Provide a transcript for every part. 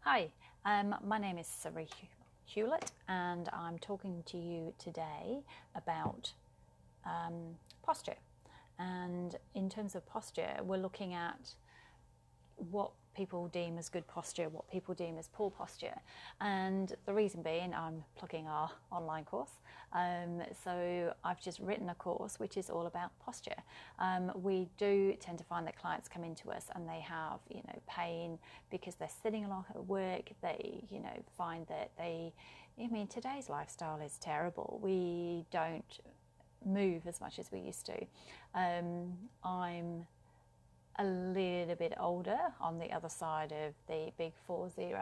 Hi, my name is Sarah Hewlett, and I'm talking to you today about posture. And in terms of posture, we're looking at what people deem as good posture, what people deem as poor posture. And the reason being, I'm plugging our online course. So I've just written a course which is all about posture. We do tend to find that clients come into us and they have, pain because they're sitting a lot at work. They, find that today's lifestyle is terrible. We don't move as much as we used to. I'm a little bit older on the other side of the big 40,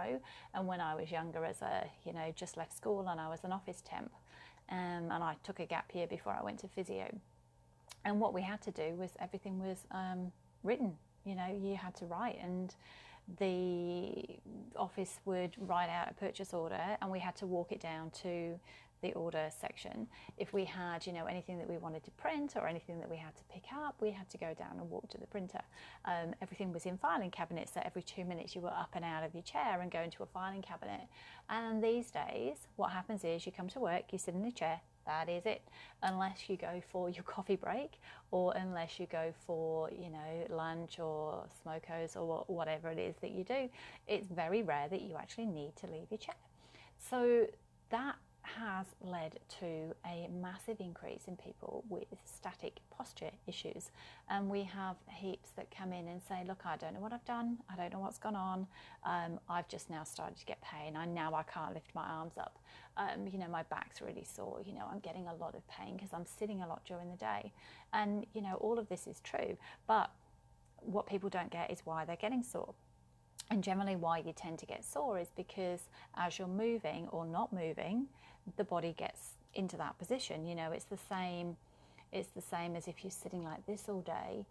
and when I was younger, as just left school and I was an office temp, and I took a gap year before I went to physio, and what we had to do was everything was written. You had to write, and the office would write out a purchase order and we had to walk it down to the order section. If we had, anything that we wanted to print or anything that we had to pick up, we had to go down and walk to the printer. Everything was in filing cabinets, so every 2 minutes you were up and out of your chair and go into a filing cabinet. And these days, what happens is you come to work, you sit in a chair, that is it. Unless you go for your coffee break, or unless you go for, lunch or smokers or whatever it is that you do, it's very rare that you actually need to leave your chair. So that has led to a massive increase in people with static posture issues. And we have heaps that come in and say, look, I don't know what I've done, I don't know what's gone on, I've just now started to get pain, I can't lift my arms up, my back's really sore, I'm getting a lot of pain because I'm sitting a lot during the day. And all of this is true, but what people don't get is why they're getting sore. And generally why you tend to get sore is because as you're moving or not moving, the body gets into that position. It's the same as if you're sitting like this all day.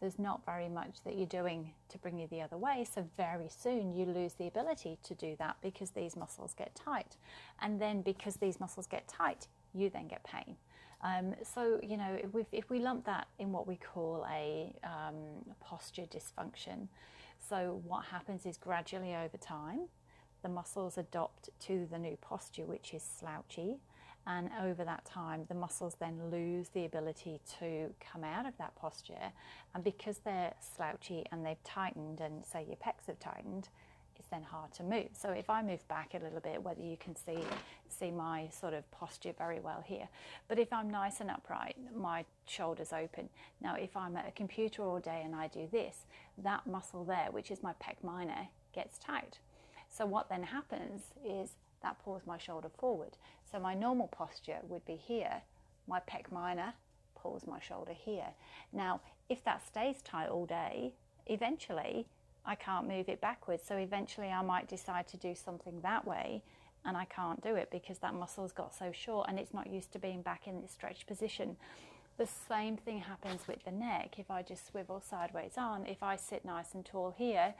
There's not very much that you're doing to bring you the other way. So very soon you lose the ability to do that because these muscles get tight. And then because these muscles get tight, you then get pain. So, if we lump that in what we call a posture dysfunction, so what happens is gradually over time, the muscles adopt to the new posture, which is slouchy. And over that time, the muscles then lose the ability to come out of that posture. And because they're slouchy and they've tightened, and say your pecs have tightened, it's then hard to move. So if I move back a little bit, whether you can see my sort of posture very well here, but if I'm nice and upright, my shoulders open. Now if I'm at a computer all day and I do this, that muscle there, which is my pec minor, gets tight. So what then happens is that pulls my shoulder forward. So my normal posture would be here, my pec minor pulls my shoulder here. Now if that stays tight all day, eventually I can't move it backwards. So eventually I might decide to do something that way and I can't do it because that muscle's got so short and it's not used to being back in its stretched position. The same thing happens with the neck. If I just swivel sideways on, if I sit nice and tall here,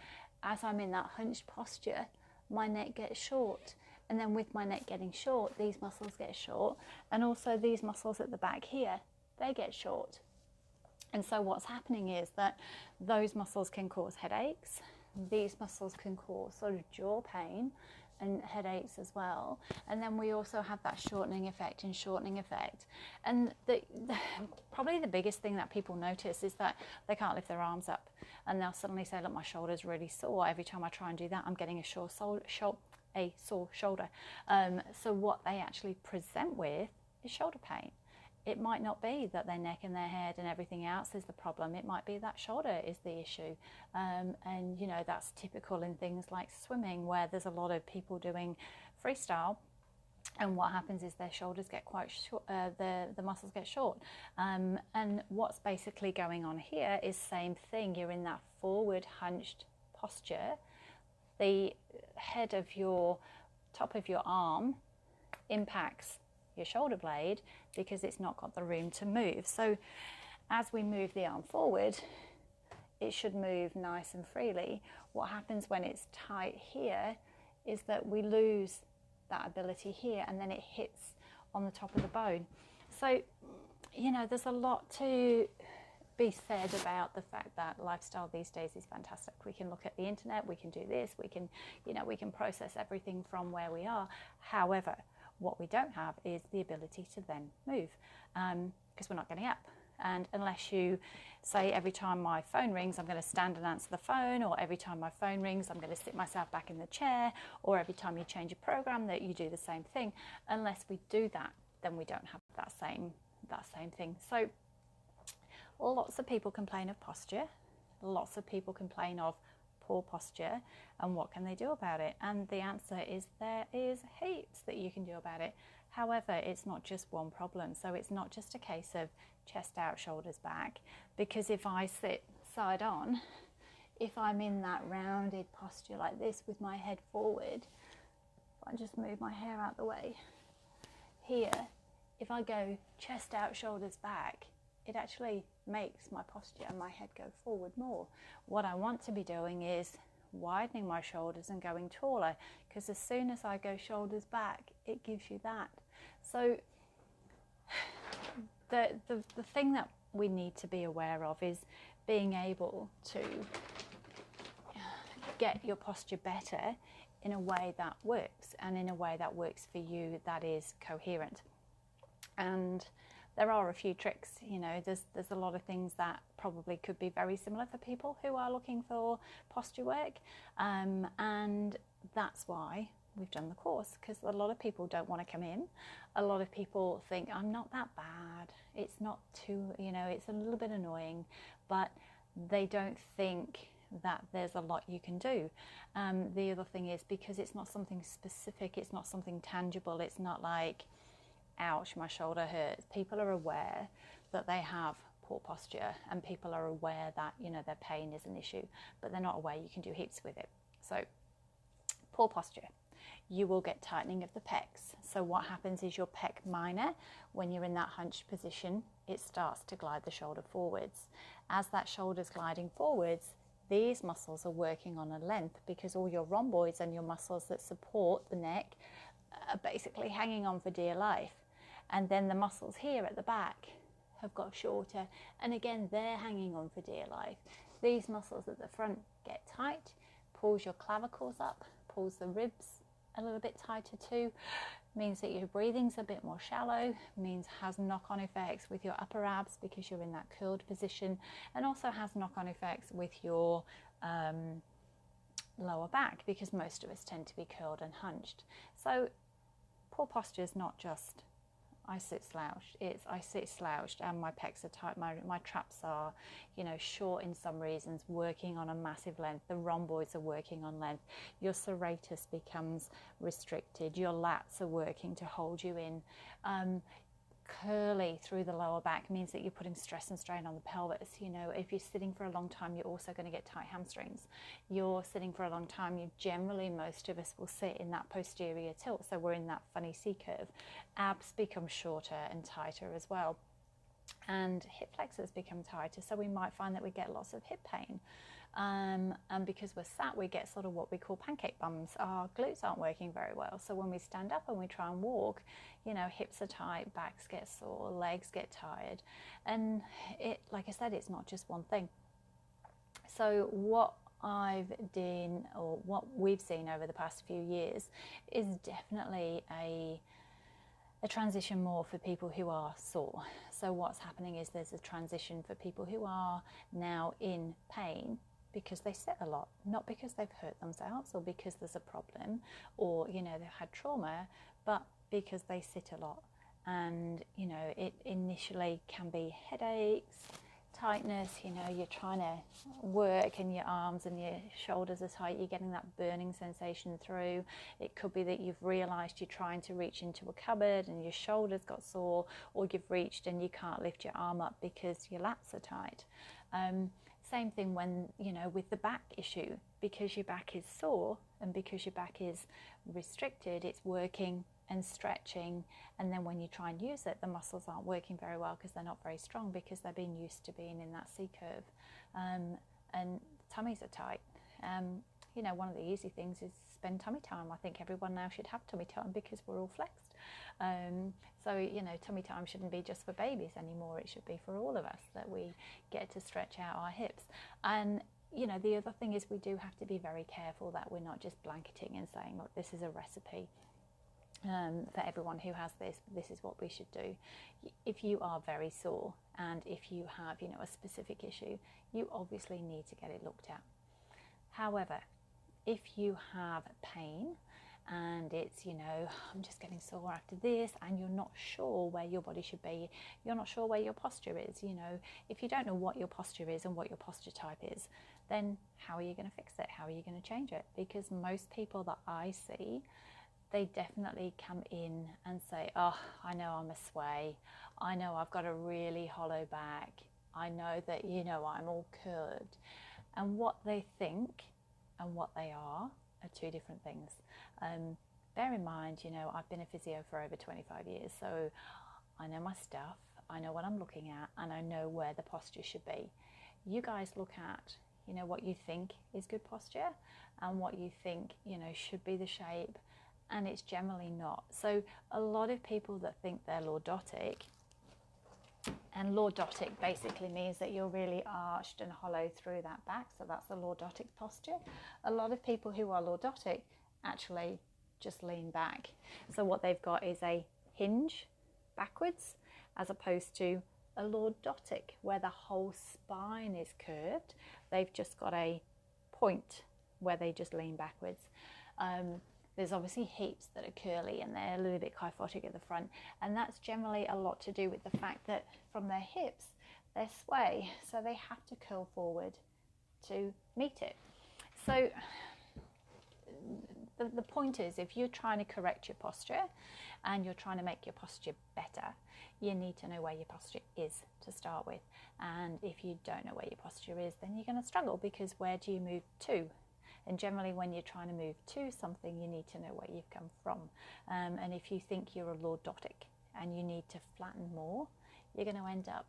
as I'm in that hunched posture, my neck gets short. And then with my neck getting short, these muscles get short. And also these muscles at the back here, they get short. And so what's happening is that those muscles can cause headaches. These muscles can cause sort of jaw pain and headaches as well. And then we also have that shortening effect. And probably the biggest thing that people notice is that they can't lift their arms up. And they'll suddenly say, look, my shoulder's really sore. Every time I try and do that, I'm getting a sore shoulder. So what they actually present with is shoulder pain. It might not be that their neck and their head and everything else is the problem. It might be that shoulder is the issue. And, that's typical in things like swimming, where there's a lot of people doing freestyle. And what happens is their shoulders get quite short, the muscles get short. And what's basically going on here is same thing. You're in that forward hunched posture. The head of your top of your arm impacts your shoulder blade because it's not got the room to move. So as we move the arm forward, it should move nice and freely. What happens when it's tight here is that we lose that ability here, and then it hits on the top of the bone. So there's a lot to be said about the fact that lifestyle these days is fantastic. We can look at the internet, we can do this, we can, we can process everything from where we are. However, what we don't have is the ability to then move, because we're not getting up. And unless you say every time my phone rings, I'm going to stand and answer the phone, or every time my phone rings, I'm going to sit myself back in the chair, or every time you change a program that you do the same thing. Unless we do that, then we don't have that same thing. So lots of people complain of posture. Lots of people complain of poor posture, and what can they do about it? And the answer is there is heaps that you can do about it. However, it's not just one problem. So it's not just a case of chest out, shoulders back, because if I sit side on, if I'm in that rounded posture like this with my head forward, if I just move my hair out the way here, if I go chest out, shoulders back, it actually makes my posture and my head go forward more. What I want to be doing is widening my shoulders and going taller, because as soon as I go shoulders back, it gives you that. So the thing that we need to be aware of is being able to get your posture better in a way that works, and in a way that works for you, that is coherent. And there are a few tricks, there's a lot of things that probably could be very similar for people who are looking for posture work, and that's why we've done the course, because a lot of people don't want to come in. A lot of people think, I'm not that bad, it's not too, it's a little bit annoying, but they don't think that there's a lot you can do. The other thing is, because it's not something specific, it's not something tangible, it's not like, ouch, my shoulder hurts. People are aware that they have poor posture, and people are aware that their pain is an issue, but they're not aware you can do heaps with it. So poor posture, you will get tightening of the pecs. So what happens is your pec minor, when you're in that hunched position, it starts to glide the shoulder forwards. As that shoulder's gliding forwards, these muscles are working on a length, because all your rhomboids and your muscles that support the neck are basically hanging on for dear life. And then the muscles here at the back have got shorter, and again they're hanging on for dear life. These muscles at the front get tight, pulls your clavicles up, pulls the ribs a little bit tighter too, means that your breathing's a bit more shallow, means has knock-on effects with your upper abs because you're in that curled position, and also has knock-on effects with your lower back, because most of us tend to be curled and hunched. So poor posture is not just I sit slouched, it's I sit slouched and my pecs are tight, my traps are short in some reasons, working on a massive length, the rhomboids are working on length, your serratus becomes restricted, your lats are working to hold you in. Curly through the lower back means that you're putting stress and strain on the pelvis. If you're sitting for a long time, you're also going to get tight hamstrings. You're sitting for a long time, most of us will sit in that posterior tilt, so we're in that funny C curve. Abs become shorter and tighter as well, and hip flexors become tighter, so we might find that we get lots of hip pain. And because we're sat, we get sort of what we call pancake bums. Our glutes aren't working very well, so when we stand up and we try and walk, hips are tight, backs get sore, legs get tired, and like I said, it's not just one thing. So what we've seen over the past few years is definitely a transition more for people who are sore. So what's happening is there's a transition for people who are now in pain because they sit a lot, not because they've hurt themselves or because there's a problem or they've had trauma, but because they sit a lot. And it initially can be headaches, tightness, you're trying to work and your arms and your shoulders are tight, you're getting that burning sensation through. It could be that you've realised you're trying to reach into a cupboard and your shoulders got sore, or you've reached and you can't lift your arm up because your lats are tight. Same thing when, with the back issue, because your back is sore and because your back is restricted, it's working and stretching, and then when you try and use it, the muscles aren't working very well because they're not very strong, because they're being used to being in that C curve, and tummies are tight. you know, one of the easy things is spend tummy time. I think everyone now should have tummy time because we're all flexed. So, you know, tummy time shouldn't be just for babies anymore. It should be for all of us, that we get to stretch out our hips. And, you know, the other thing is we do have to be very careful that we're not just blanketing and saying, look, this is a recipe for everyone who has this is what we should do. If you are very sore and if you have, you know, a specific issue, you obviously need to get it looked at. However, if you have pain and it's, you know, I'm just getting sore after this, and you're not sure where your body should be, you're not sure where your posture is, you know, if you don't know what your posture is and what your posture type is, then how are you going to fix it? How are you going to change it? Because most people that I see, they definitely come in and say, oh, I know I'm a sway. I know I've got a really hollow back. I know that, you know, I'm all curved. And what they think and what they are two different things. Bear in mind, you know, I've been a physio for over 25 years, so I know my stuff, I know what I'm looking at, and I know where the posture should be. You guys look at, you know, what you think is good posture and what you think, you know, should be the shape, and it's generally not. So a lot of people that think they're lordotic, and lordotic basically means that you're really arched and hollow through that back, so that's the lordotic posture. A lot of people who are lordotic actually just lean back. So what they've got is a hinge backwards, as opposed to a lordotic where the whole spine is curved. They've just got a point where they just lean backwards. There's obviously heaps that are curly and they're a little bit kyphotic at the front, and that's generally a lot to do with the fact that from their hips they sway, so they have to curl forward to meet it. So the point is, if you're trying to correct your posture and you're trying to make your posture better, you need to know where your posture is to start with. And if you don't know where your posture is, then you're going to struggle, because where do you move to? And generally when you're trying to move to something, you need to know where you've come from. And if you think you're a lordotic and you need to flatten more, you're going to end up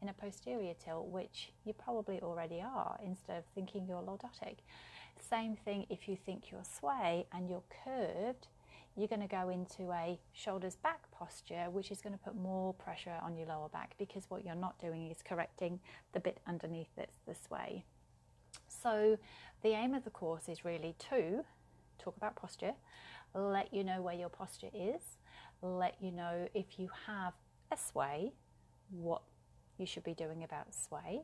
in a posterior tilt, which you probably already are, instead of thinking you're lordotic. Same thing if you think you're sway and you're curved, you're going to go into a shoulders back posture, which is going to put more pressure on your lower back, because what you're not doing is correcting the bit underneath that's the sway. So the aim of the course is really to talk about posture, let you know where your posture is, let you know if you have a sway, what you should be doing about sway.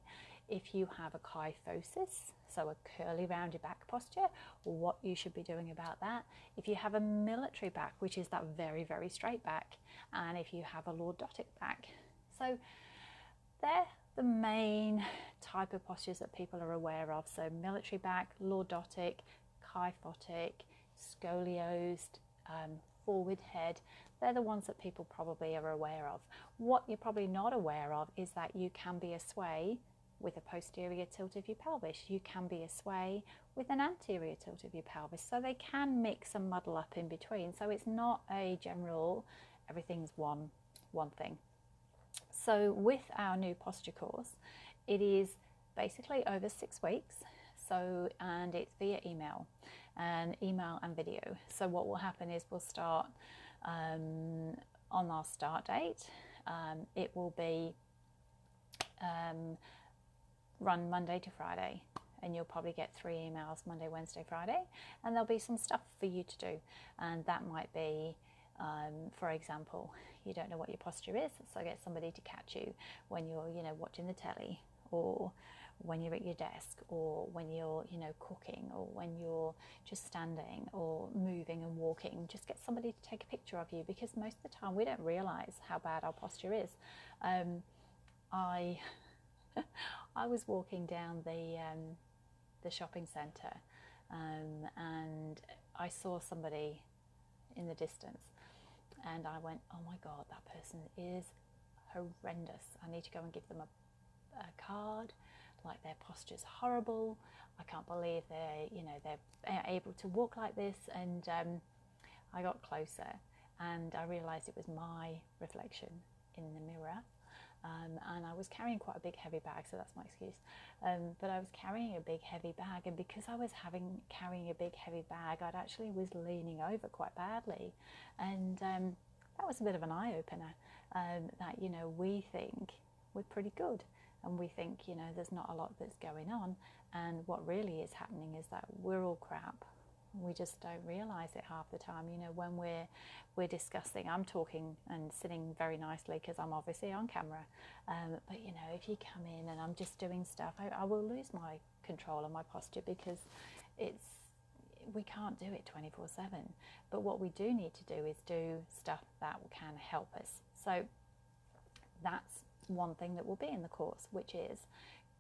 If you have a kyphosis, so a curly rounded back posture, what you should be doing about that. If you have a military back, which is that very, very straight back, and if you have a lordotic back. So they're the main type of postures that people are aware of. So military back, lordotic, kyphotic, scoliosed, forward head. They're the ones that people probably are aware of. What you're probably not aware of is that you can be a sway with a posterior tilt of your pelvis. You can be a sway with an anterior tilt of your pelvis. So they can mix and muddle up in between. So it's not a general, everything's one thing. So with our new posture course, it is basically over 6 weeks. So, and it's via email and video. So what will happen is we'll start on our start date. It will be run Monday to Friday, and you'll probably get 3 emails Monday, Wednesday, Friday, and there'll be some stuff for you to do. And that might be, for example, you don't know what your posture is, so get somebody to catch you when you're, you know, watching the telly, or when you're at your desk, or when you're, you know, cooking, or when you're just standing or moving and walking. Just get somebody to take a picture of you, because most of the time we don't realize how bad our posture is. I was walking down the shopping centre, and I saw somebody in the distance, and I went, oh my God, that person is horrendous. I need to go and give them a card. Like, their posture's horrible. I can't believe they're able to walk like this. And I got closer, and I realised it was my reflection in the mirror. and I was carrying quite a big heavy bag, so that's my excuse. But I was carrying a big heavy bag, and because I was carrying a big heavy bag, I'd actually was leaning over quite badly, and that was a bit of an eye-opener, that, you know, we think we're pretty good, and we think, you know, there's not a lot that's going on, and what really is happening is that we're all crap. We just don't realise it half the time. You know, when we're discussing, I'm talking and sitting very nicely because I'm obviously on camera, but you know, if you come in and I'm just doing stuff, I will lose my control and my posture, because we can't do it 24/7. But what we do need to do is do stuff that can help us. So that's one thing that will be in the course, which is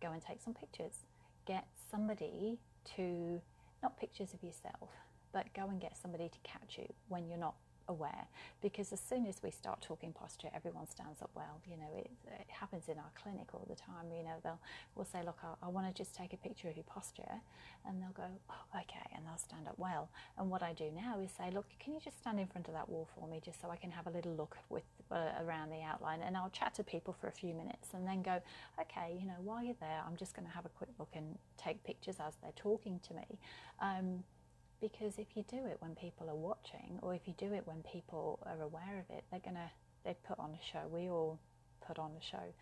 go and take some pictures. Get somebody to, not pictures of yourself, but go and get somebody to catch you when you're not aware, because as soon as we start talking posture, everyone stands up. Well, you know, it happens in our clinic all the time. You know, we'll say, look, I want to just take a picture of your posture, and they'll go, oh, okay, and they'll stand up well. And what I do now is say, look, can you just stand in front of that wall for me, just so I can have a little look with around the outline, and I'll chat to people for a few minutes, and then go, okay, you know, while you're there, I'm just going to have a quick look and take pictures as they're talking to me. Because if you do it when people are watching, or if you do it when people are aware of it, they put on a show. We all put on a show.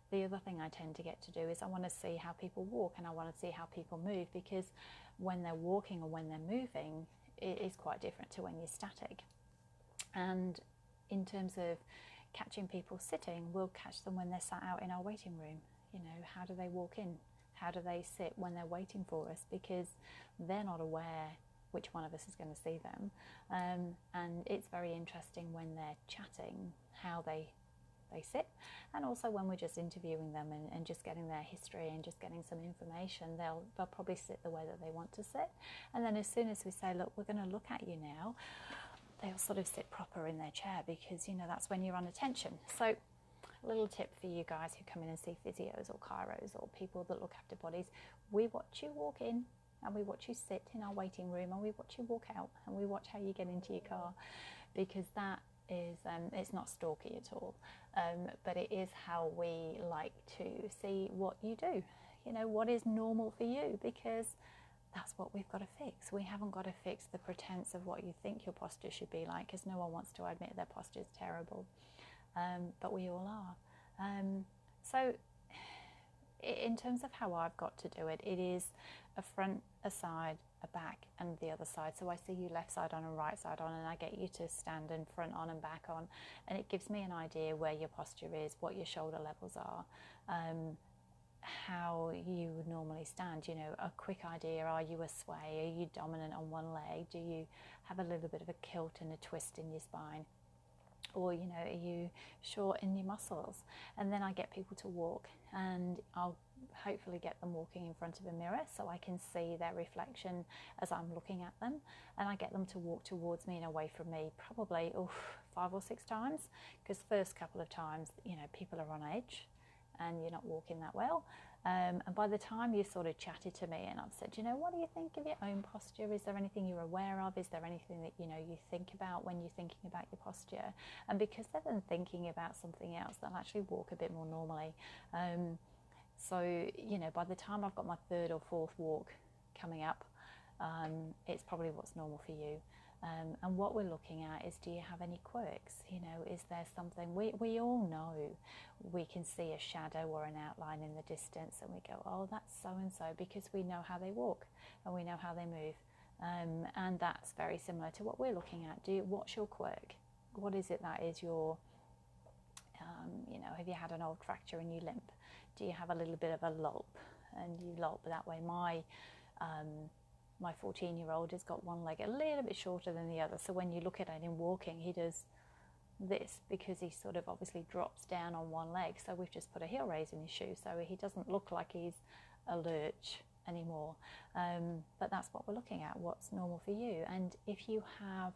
The other thing I tend to get to do is I want to see how people walk, and I want to see how people move, because when they're walking or when they're moving, it is quite different to when you're static. And in terms of catching people sitting, we'll catch them when they're sat out in our waiting room. You know, how do they walk in? How do they sit when they're waiting for us? Because they're not aware which one of us is going to see them. And it's very interesting when they're chatting, how they sit. And also when we're just interviewing them and just getting their history and just getting some information, they'll probably sit the way that they want to sit. And then as soon as we say, look, we're going to look at you now, they'll sort of sit proper in their chair, because, you know, that's when you're on attention. So a little tip for you guys who come in and see physios or chiros or people that look after bodies: we watch you walk in, and we watch you sit in our waiting room, and we watch you walk out, and we watch how you get into your car, because that is, it's not stalky at all, but it is how we like to see what you do. You know, what is normal for you, because that's what we've got to fix. We haven't got to fix the pretense of what you think your posture should be like, because no one wants to admit their posture is terrible. But we all are. So in terms of how I've got to do it, it is a front, a side, a back, and the other side. So I see you left side on and right side on, and I get you to stand in front on and back on, and it gives me an idea where your posture is, what your shoulder levels are, how you would normally stand. You know, a quick idea: are you a sway? Are you dominant on one leg? Do you have a little bit of a kilt and a twist in your spine? Or, you know, are you short in your muscles? And then I get people to walk, and I'll hopefully get them walking in front of a mirror so I can see their reflection as I'm looking at them, and I get them to walk towards me and away from me, probably 5 or 6 times, because first couple of times, you know, people are on edge and you're not walking that well. And by the time you've sort of chatted to me and I've said, you know, what do you think of your own posture? Is there anything you're aware of? Is there anything that, you know, you think about when you're thinking about your posture? And because they're then thinking about something else, they'll actually walk a bit more normally. So, you know, by the time I've got my 3rd or 4th walk coming up, it's probably what's normal for you. And what we're looking at is, do you have any quirks? You know, is there something, we all know, we can see a shadow or an outline in the distance, and we go, oh, that's so-and-so, because we know how they walk and we know how they move. And that's very similar to what we're looking at. What's your quirk? What is it that is your, you know, have you had an old fracture and you limp? Do you have a little bit of a lope and you lope that way? My 14-year-old has got one leg a little bit shorter than the other, so when you look at him walking, he does this because he sort of obviously drops down on one leg. So we've just put a heel raise in his shoe, so he doesn't look like he's a lurch anymore. But that's what we're looking at, what's normal for you. And if you have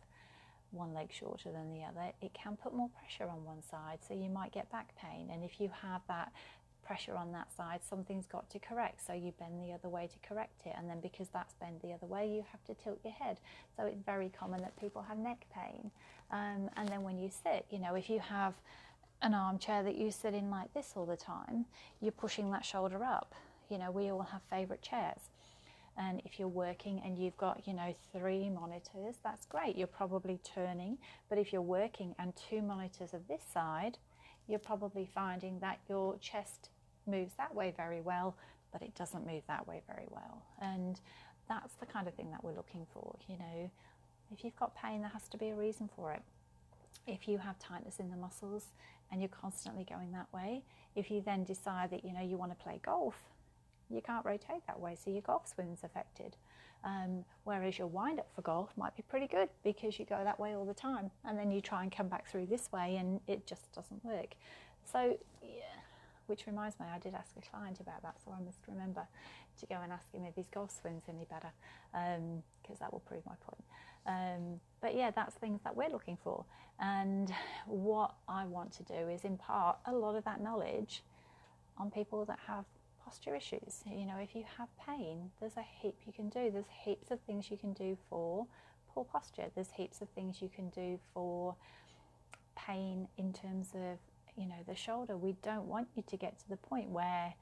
one leg shorter than the other, it can put more pressure on one side, so you might get back pain. And if you have that pressure on that side, something's got to correct, so you bend the other way to correct it, and then because that's bent the other way, you have to tilt your head. So it's very common that people have neck pain. And then when you sit, you know, if you have an armchair that you sit in like this all the time, you're pushing that shoulder up. You know, we all have favourite chairs. And if you're working and you've got, you know, 3 monitors, that's great. You're probably turning. But if you're working and 2 monitors of this side, you're probably finding that your chest moves that way very well, but it doesn't move that way very well. And that's the kind of thing that we're looking for. You know, if you've got pain, there has to be a reason for it. If you have tightness in the muscles and you're constantly going that way, if you then decide that, you know, you want to play golf, you can't rotate that way, so your golf swing's affected. Whereas your wind up for golf might be pretty good because you go that way all the time, and then you try and come back through this way and it just doesn't work. So, yeah, which reminds me, I did ask a client about that, so I must remember to go and ask him if his golf swing's any better, because that will prove my point. But yeah, that's things that we're looking for. And what I want to do is impart a lot of that knowledge on people that have posture issues. You know, if you have pain, there's a heap you can do. There's heaps of things you can do for poor posture. There's heaps of things you can do for pain in terms of, you know, the shoulder. We don't want you to get to the point where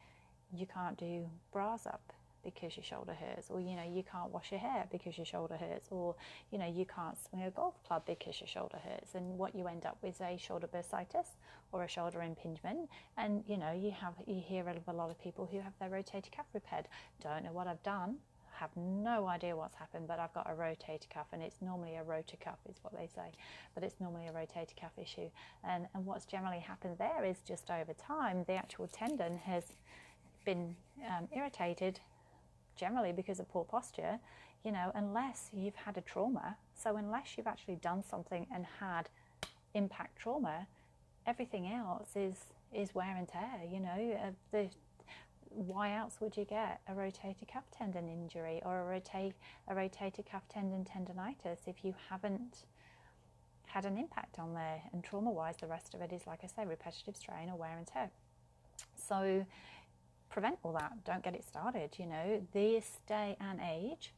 you can't do bras up because your shoulder hurts, or, you know, you can't wash your hair because your shoulder hurts, or, you know, you can't swing a golf club because your shoulder hurts. And what you end up with is a shoulder bursitis or a shoulder impingement. And, you know, you hear of a lot of people who have their rotator cuff repaired. Don't know what I've done, have no idea what's happened, but I've got a rotator cuff, and it's normally a rotor cuff is what they say, but it's normally a rotator cuff issue. And what's generally happened there is just over time, the actual tendon has been irritated, generally because of poor posture, you know, unless you've had a trauma. So unless you've actually done something and had impact trauma, everything else is wear and tear, you know. Why else would you get a rotator cuff tendon injury or a rotator cuff tendonitis if you haven't had an impact on there? And trauma-wise, the rest of it is, like I say, repetitive strain or wear and tear. So prevent all that. Don't get it started. You know, this day and age,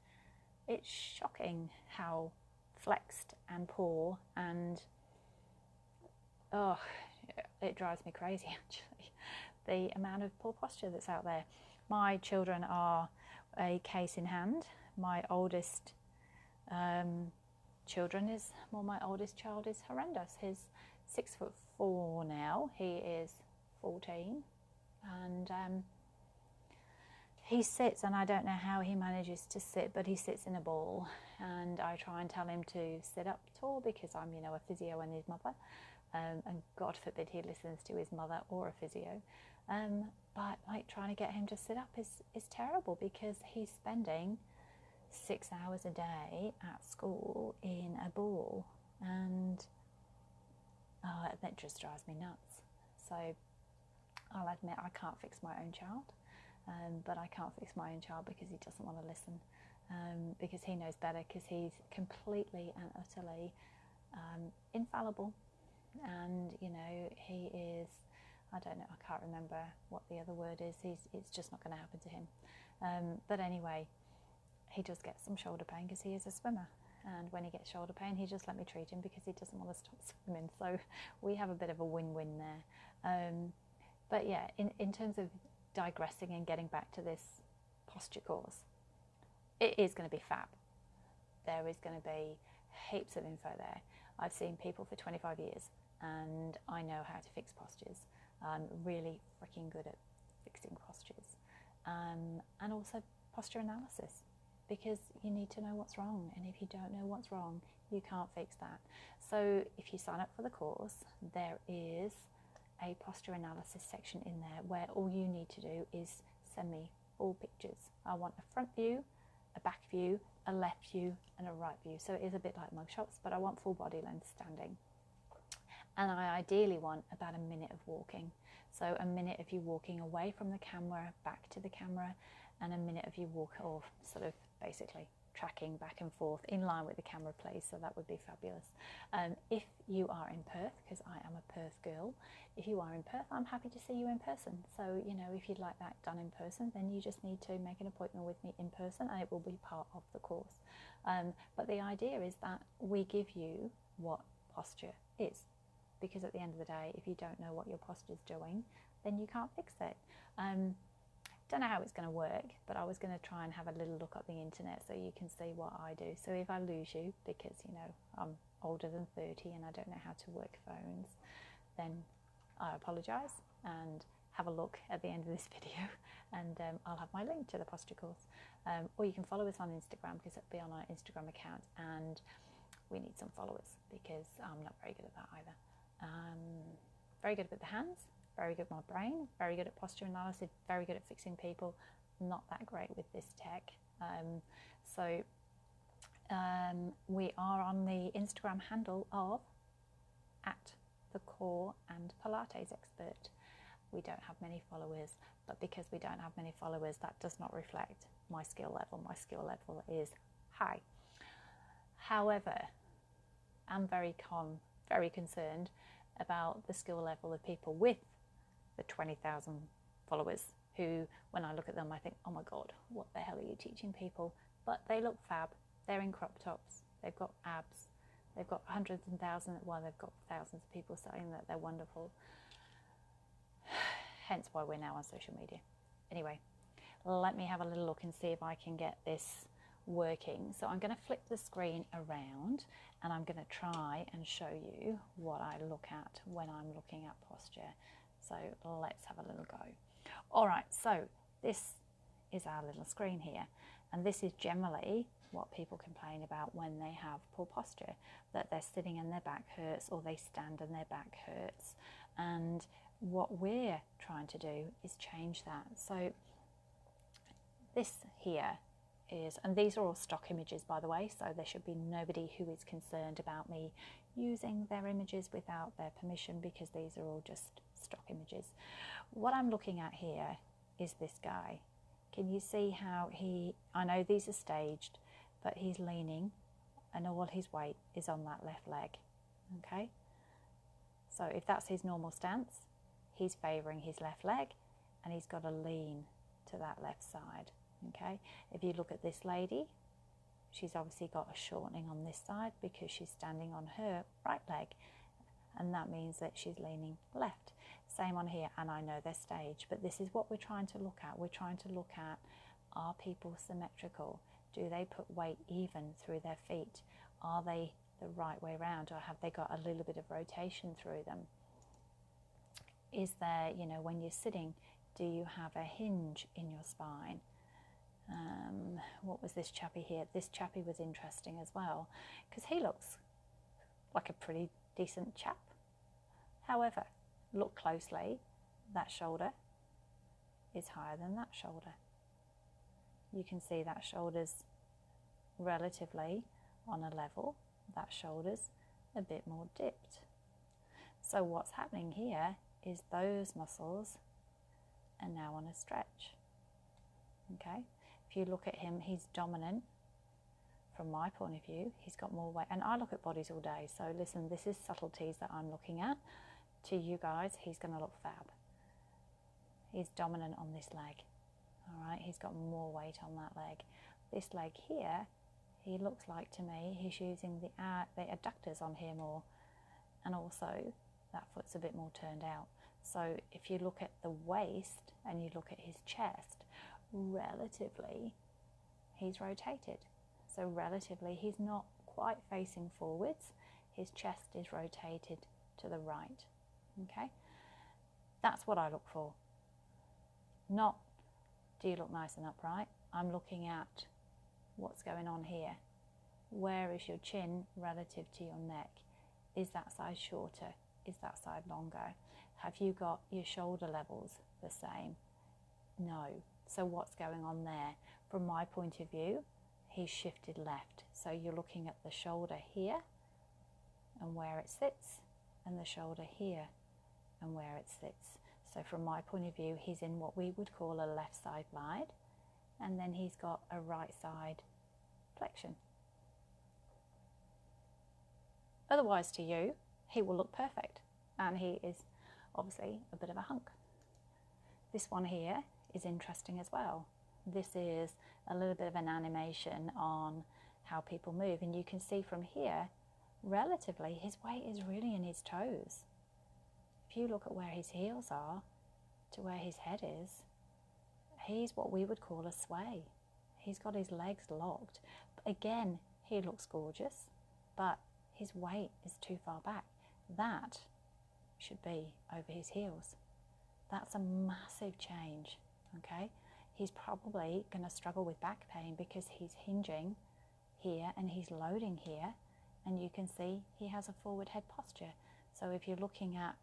it's shocking how flexed and poor, and it drives me crazy actually, the amount of poor posture that's out there. My children are a case in hand. My oldest my oldest child is horrendous. He's 6'4" now. He is 14, and he sits, and I don't know how he manages to sit, but he sits in a ball. And I try and tell him to sit up tall because I'm, you know, a physio and his mother. And God forbid he listens to his mother or a physio. But like trying to get him to sit up is terrible because he's spending 6 hours a day at school in a ball, and that just drives me nuts. So I'll admit I can't fix my own child. But I can't fix my own child because he doesn't want to listen, because he knows better, because he's completely and utterly infallible. And, you know, he is, I don't know, I can't remember what the other word is. It's just not going to happen to him. But anyway, he does get some shoulder pain because he is a swimmer. And when he gets shoulder pain, he just let me treat him because he doesn't want to stop swimming. So we have a bit of a win-win there. But yeah, in terms of digressing and getting back to this posture course, it is going to be fab. There is going to be heaps of info there. I've seen people for 25 years and I know how to fix postures. I'm really freaking good at fixing postures, and also posture analysis, because you need to know what's wrong, and if you don't know what's wrong, you can't fix that. So if you sign up for the course, there is a posture analysis section in there where all you need to do is send me all pictures. I want a front view, a back view, a left view and a right view. So it is a bit like mugshots, but I want full body length standing. And I ideally want about a minute of walking. So a minute of you walking away from the camera, back to the camera, and a minute of you walk, or sort of basically tracking back and forth in line with the camera plays. So that would be fabulous. If you are in Perth, because I am a Perth girl, if you are in Perth, I'm happy to see you in person. So, you know, if you'd like that done in person, then you just need to make an appointment with me in person and it will be part of the course. But the idea is that we give you what posture is. because at the end of the day, if you don't know what your posture's doing, then you can't fix it. Don't know how it's going to work, but I was going to try and have a little look at the internet so you can see what I do. So if I lose you, because I'm older than 30 and I don't know how to work phones, then I apologise, and have a look at the end of this video, and I'll have my link to the posture course. Or you can follow us on Instagram, because it'll be on our Instagram account, and we need some followers because I'm not very good at that either. Very good with the hands, very good with my brain, very good at posture analysis, very good at fixing people, not that great with this tech. We are on the Instagram handle of @thecore and Pilates expert. We don't have many followers, but because we don't have many followers, that does not reflect my skill level. My skill level is high. However, I'm very concerned about the skill level of people with the 20,000 followers who, when I look at them, I think, oh my God, what the hell are you teaching people? But they look fab. They're in crop tops. They've got abs. They've got hundreds and thousands, well, they've got thousands of people saying that they're wonderful. Hence why we're now on social media. Anyway, let me have a little look and see if I can get this working. So I'm going to flip the screen around, and I'm going to try and show you what I look at when I'm looking at posture. So let's have a little go. All right, so this is our little screen here, and this is generally what people complain about when they have poor posture, that they're sitting and their back hurts, or they stand and their back hurts. And what we're trying to do is change that. So this here is, and these are all stock images, by the way, so there should be nobody who is concerned about me using their images without their permission, because these are all just stock images. What I'm looking at here is this guy. Can you see how I know these are staged, but he's leaning and all his weight is on that left leg, okay? So if that's his normal stance, he's favouring his left leg, and he's got to lean to that left side, okay? If you look at this lady, she's obviously got a shortening on this side because she's standing on her right leg, and that means that she's leaning left. Same on here, and I know they're staged, but this is what we're trying to look at. We're trying to look at, are people symmetrical? Do they put weight even through their feet? Are they the right way around, or have they got a little bit of rotation through them? Is there, when you're sitting, do you have a hinge in your spine? What was this chappie here? This chappie was interesting as well, because he looks like a pretty decent chap. However, look closely, that shoulder is higher than that shoulder. You can see that shoulder's relatively on a level, that shoulder's a bit more dipped. So what's happening here is those muscles are now on a stretch, okay? If you look at him, he's dominant. From my point of view, he's got more weight, and I look at bodies all day, so listen, this is subtleties that I'm looking at. To you guys, he's going to look fab. He's dominant on this leg, all right? He's got more weight on that leg. This leg here, he looks like, to me, he's using the adductors on here more, and also that foot's a bit more turned out. So if you look at the waist and you look at his chest, relatively, he's rotated. So relatively, he's not quite facing forwards. His chest is rotated to the right, okay? That's what I look for. Not, do you look nice and upright? I'm looking at what's going on here. Where is your chin relative to your neck? Is that side shorter? Is that side longer? Have you got your shoulder levels the same? No. So what's going on there? From my point of view, he's shifted left. So you're looking at the shoulder here and where it sits, and the shoulder here and where it sits. So from my point of view, he's in what we would call a left side glide, and then he's got a right side flexion. Otherwise, to you, he will look perfect, and he is obviously a bit of a hunk. This one here is interesting as well. This is a little bit of an animation on how people move, and you can see from here relatively, his weight is really in his toes. If you look at where his heels are to where his head is, he's what we would call a sway. He's got his legs locked. But again, he looks gorgeous, but his weight is too far back. That should be over his heels. That's a massive change, okay? He's probably going to struggle with back pain because he's hinging here and he's loading here, and you can see he has a forward head posture. So if you're looking at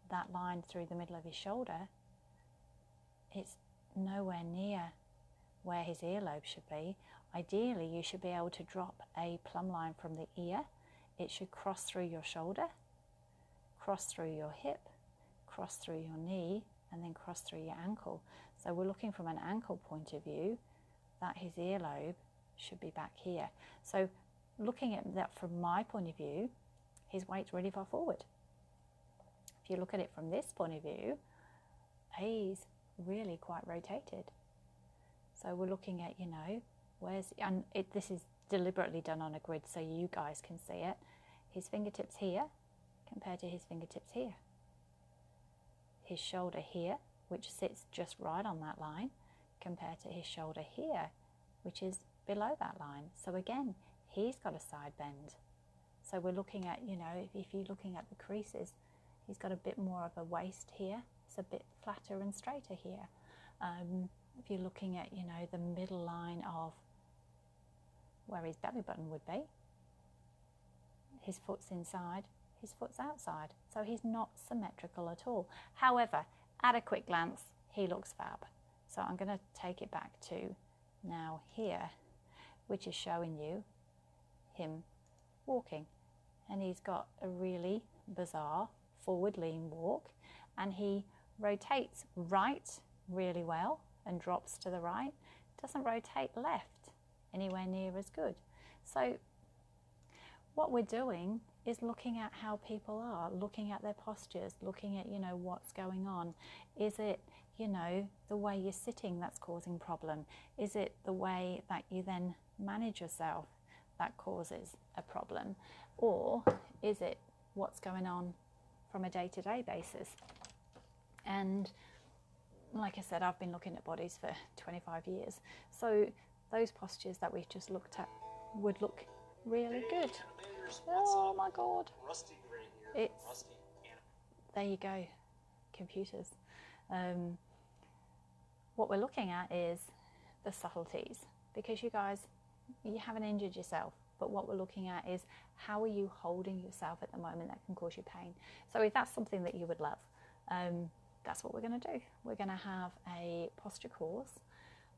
that line through the middle of his shoulder, it's nowhere near where his earlobe should be. Ideally, you should be able to drop a plumb line from the ear. It should cross through your shoulder, cross through your hip, cross through your knee, and then cross through your ankle. So we're looking from an ankle point of view that his earlobe should be back here. So looking at that from my point of view, his weight's really far forward. If you look at it from this point of view, he's really quite rotated. So we're looking at, you know, this is deliberately done on a grid so you guys can see it. His fingertips here compared to his fingertips here. His shoulder here, which sits just right on that line, compared to his shoulder here, which is below that line. So again, he's got a side bend. So we're looking at, you know, if you're looking at the creases, he's got a bit more of a waist here. It's a bit flatter and straighter here. If you're looking at, you know, the middle line of where his belly button would be, his foot's inside, his foot's outside. So he's not symmetrical at all. However, at a quick glance, he looks fab. So I'm going to take it back to now here, which is showing you him walking. And he's got a really bizarre forward lean walk, and he rotates right really well and drops to the right. Doesn't rotate left anywhere near as good. So what we're doing is looking at how people are, looking at their postures, looking at, you know, what's going on. Is it, you know, the way you're sitting that's causing problem? Is it the way that you then manage yourself that causes a problem? Or is it what's going on from a day-to-day basis? And like I said, I've been looking at bodies for 25 years. So those postures that we've just looked at would look really good. Oh my God. There you go, computers. What we're looking at is the subtleties, because you guys, you haven't injured yourself, but what we're looking at is how are you holding yourself at the moment that can cause you pain. So if that's something that you would love, that's what we're going to do. We're going to have a posture course,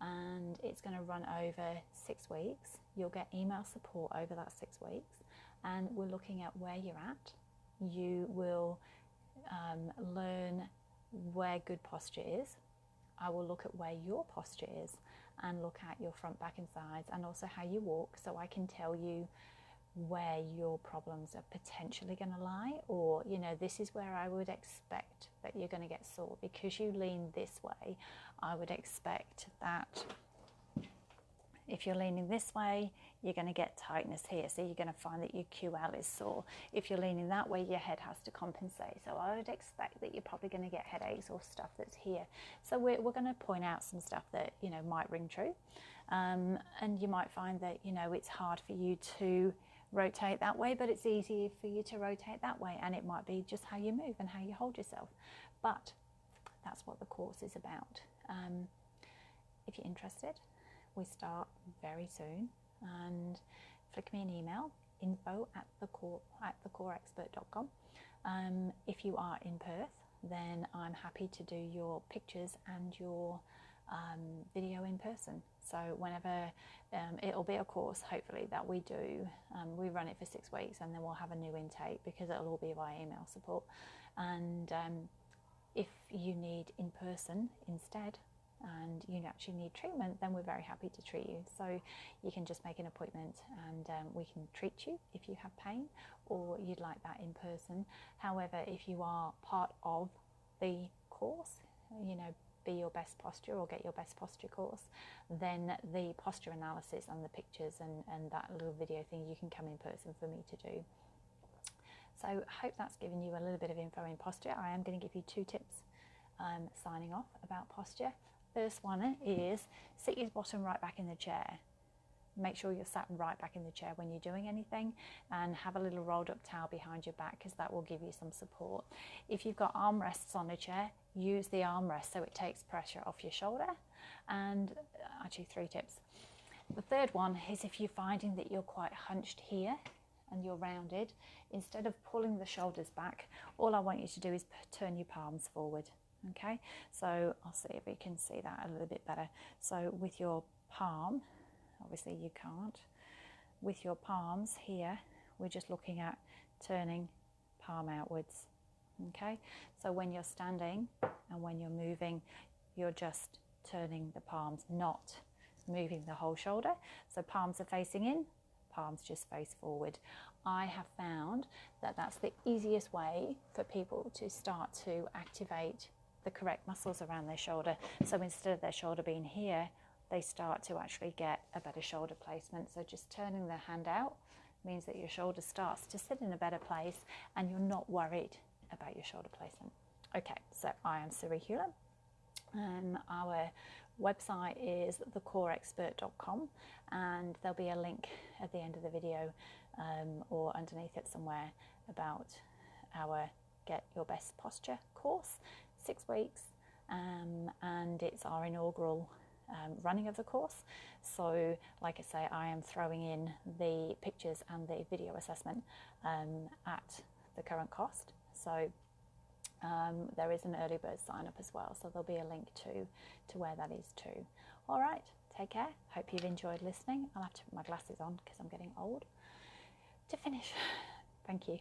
and it's going to run over 6 weeks. You'll get email support over that 6 weeks, and we're looking at where you're at. You will learn where good posture is. I will look at where your posture is and look at your front, back and sides, and also how you walk, so I can tell you where your problems are potentially going to lie, or, you know, this is where I would expect that you're going to get sore. Because you lean this way, I would expect that if you're leaning this way, you're going to get tightness here. So you're going to find that your QL is sore. If you're leaning that way, your head has to compensate. So I would expect that you're probably going to get headaches or stuff that's here. So we're going to point out some stuff that, you know, might ring true. And you might find that, you know, it's hard for you to rotate that way, but it's easy for you to rotate that way. And it might be just how you move and how you hold yourself. But that's what the course is about. If you're interested, we start very soon, and flick me an email, info@thecoreexpert.com. If you are in Perth, then I'm happy to do your pictures and your video in person. So whenever, it'll be a course hopefully that we do, we run it for 6 weeks, and then we'll have a new intake because it'll all be via email support. And if you need in person instead, and you actually need treatment, then we're very happy to treat you. So you can just make an appointment, and we can treat you if you have pain, or you'd like that in person. However, if you are part of the course, you know, Be Your Best Posture or Get Your Best Posture course, then the posture analysis and the pictures and that little video thing, you can come in person for me to do. So I hope that's given you a little bit of info in posture. I am going to give you 2 tips signing off about posture. First one is sit your bottom right back in the chair. Make sure you're sat right back in the chair when you're doing anything, and have a little rolled up towel behind your back, because that will give you some support. If you've got armrests on a chair, use the armrest so it takes pressure off your shoulder. And actually 3 tips. The third one is if you're finding that you're quite hunched here and you're rounded, instead of pulling the shoulders back, all I want you to do is turn your palms forward. Okay, so I'll see if we can see that a little bit better. So with your palm, obviously you can't, with your palms here, we're just looking at turning palm outwards. Okay, so when you're standing and when you're moving, you're just turning the palms, not moving the whole shoulder. So palms are facing in, palms just face forward. I have found that that's the easiest way for people to start to activate the correct muscles around their shoulder. So instead of their shoulder being here, they start to actually get a better shoulder placement. So just turning the hand out means that your shoulder starts to sit in a better place and you're not worried about your shoulder placement. Okay, so I am Siri Hewlett. Our website is thecoreexpert.com, and there'll be a link at the end of the video or underneath it somewhere about our Get Your Best Posture course, 6 weeks, and it's our inaugural running of the course. So like I say, I am throwing in the pictures and the video assessment at the current cost. So there is an early bird sign up as well, so there'll be a link to where that is too. All right, take care. Hope you've enjoyed listening. I'll have to put my glasses on because I'm getting old to finish. Thank you.